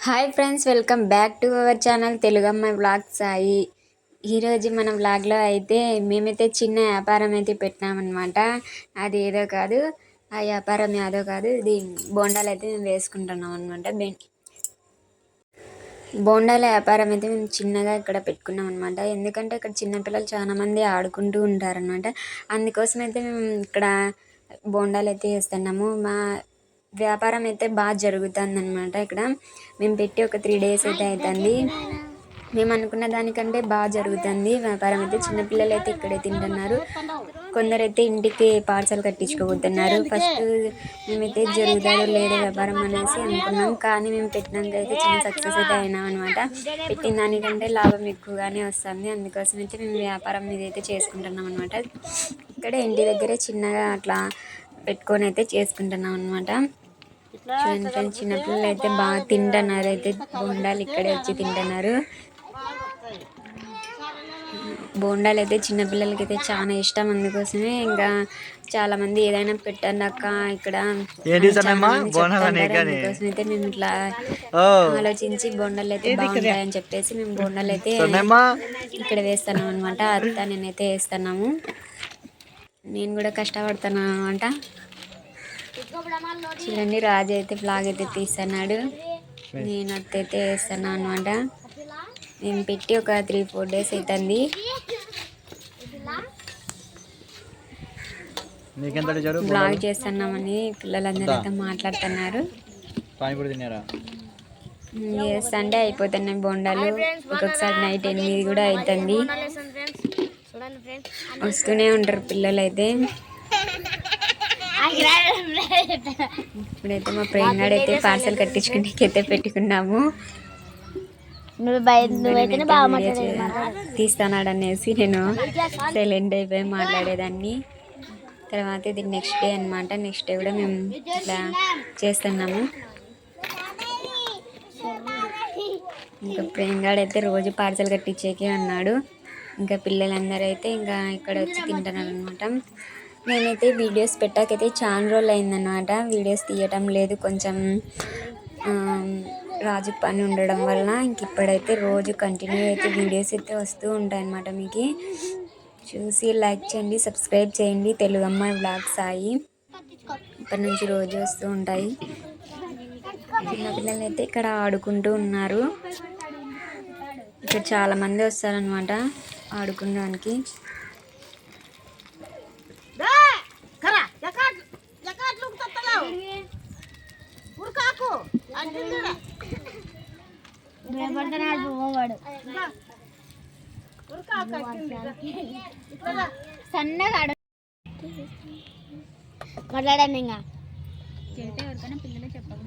Hi friends, welcome back to our channel తెలుగమ్మాయి vlog Sai. ఈరోజు మన వ్లాగ్లో అయితే మేమైతే చిన్న వ్యాపారం అయితే పెట్టినామన్నమాట. అది ఏదో కాదు, ఆ వ్యాపారం ఏదో కాదు, ఇది బోండాలు అయితే మేము వేసుకుంటున్నాం అనమాట. బోండాల వ్యాపారం అయితే మేము చిన్నగా ఇక్కడ పెట్టుకున్నాం అనమాట. ఎందుకంటే ఇక్కడ చిన్నపిల్లలు చాలామంది ఆడుకుంటూ ఉంటారనమాట. అందుకోసం అయితే మేము ఇక్కడ బోండాలు అయితే వేస్తున్నాము. మా వ్యాపారం అయితే బాగా జరుగుతుంది అనమాట. ఇక్కడ మేము పెట్టి ఒక 3 days అయితే అవుతుంది. మేము అనుకున్న దానికంటే బాగా జరుగుతుంది వ్యాపారం అయితే. చిన్నపిల్లలు అయితే ఇక్కడే తింటున్నారు, కొందరైతే ఇంటికి పార్సల్ కట్టించుకోబోతున్నారు. ఫస్ట్ మేమైతే జరుగుతుందో లేదో వ్యాపారం అనేసి అనుకున్నాం, కానీ మేము పెట్టినాక అయితే చిన్న సక్సెస్ అయితే అయినాం అనమాట. పెట్టిన దానికంటే లాభం ఎక్కువగానే వస్తుంది. అందుకోసం అయితే మేము వ్యాపారం మీద అయితే చేసుకుంటున్నాం అనమాట. ఇక్కడ ఇంటి దగ్గరే చిన్నగా అట్లా పెట్టుకొని అయితే చేసుకుంటున్నాం అనమాట. చూడండి ఫ్రెండ్స్, చిన్నపిల్లలు అయితే బాగా తింటున్నారు. అయితే బోండాలు ఇక్కడే వచ్చి తింటున్నారు. బోండాలు అయితే చిన్నపిల్లలకి అయితే చాలా ఇష్టం. అందుకోసమే ఇంకా చాలా మంది ఏదైనా పెట్టండి అక్క ఇక్కడ అందుకోసం అయితే మేము ఇట్లా ఆలోచించి బోండాలు అయితే బాగుంటాయని చెప్పేసి మేము బోండాలు అయితే ఇక్కడ వేస్తున్నాం అనమాట. అత్త నేనైతే వేస్తున్నాము. నేను కూడా కష్టపడుతున్నాను అనమాట. చూడండి, రాజు అయితే ఫ్లాగ్ అయితే తీస్తున్నాడు, నేను అత్తైతే వేస్తున్నాను అనమాట. నేను పెట్టి ఒక 3-4 days అవుతుంది. బ్లాగ్ చేస్తున్నామని పిల్లలందరూ అయితే మాట్లాడుతున్నారు. సండే అయిపోతున్నాయి బోండాలు. ఒక్కొక్కసారి నైట్ 8 కూడా అవుతుంది. వస్తూనే ఉంటారు పిల్లలు అయితే. ఇప్పుడైతే మా ప్రేమగాడు అయితే పార్సల్ కట్టించుకుని అయితే పెట్టుకున్నాము. తీస్తున్నాడు అనేసి నేను సైలెంట్ అయిపోయి మాట్లాడేదాన్ని. తర్వాత ఇది నెక్స్ట్ డే అనమాట. నెక్స్ట్ డే కూడా మేము ఇట్లా చేస్తున్నాము. ఇంకా ప్రేమగాడు అయితే రోజు పార్సల్ కట్టించేకే అన్నాడు. ఇంకా పిల్లలందరూ అయితే ఇంకా ఇక్కడ వచ్చి తింటున్నారు అనమాట. నేనైతే వీడియోస్ పెట్టాకైతే చాలా రోజులు అయిందన్నమాట. వీడియోస్ తీయటం లేదు, కొంచెం రాజు పని ఉండడం వల్ల. ఇంక ఇప్పుడైతే రోజు కంటిన్యూ అయితే వీడియోస్ అయితే వస్తూ ఉంటాయన్నమాట. మీకు చూసి లైక్ చేయండి, సబ్స్క్రైబ్ చేయండి. తెలుగమ్మాయి వ్లాగ్ సాయి ఇప్పటి నుంచి రోజు వస్తూ ఉంటాయి. చిన్నపిల్లలు అయితే ఇక్కడ ఆడుకుంటూ ఉన్నారు. ఇక్కడ చాలామంది వస్తారనమాట ఆడుకోవడానికి. సన్నగా మాట్లాడండి. ఇంకా చెప్తే ఎవరికైనా పిల్లలు చెప్పకూడదు.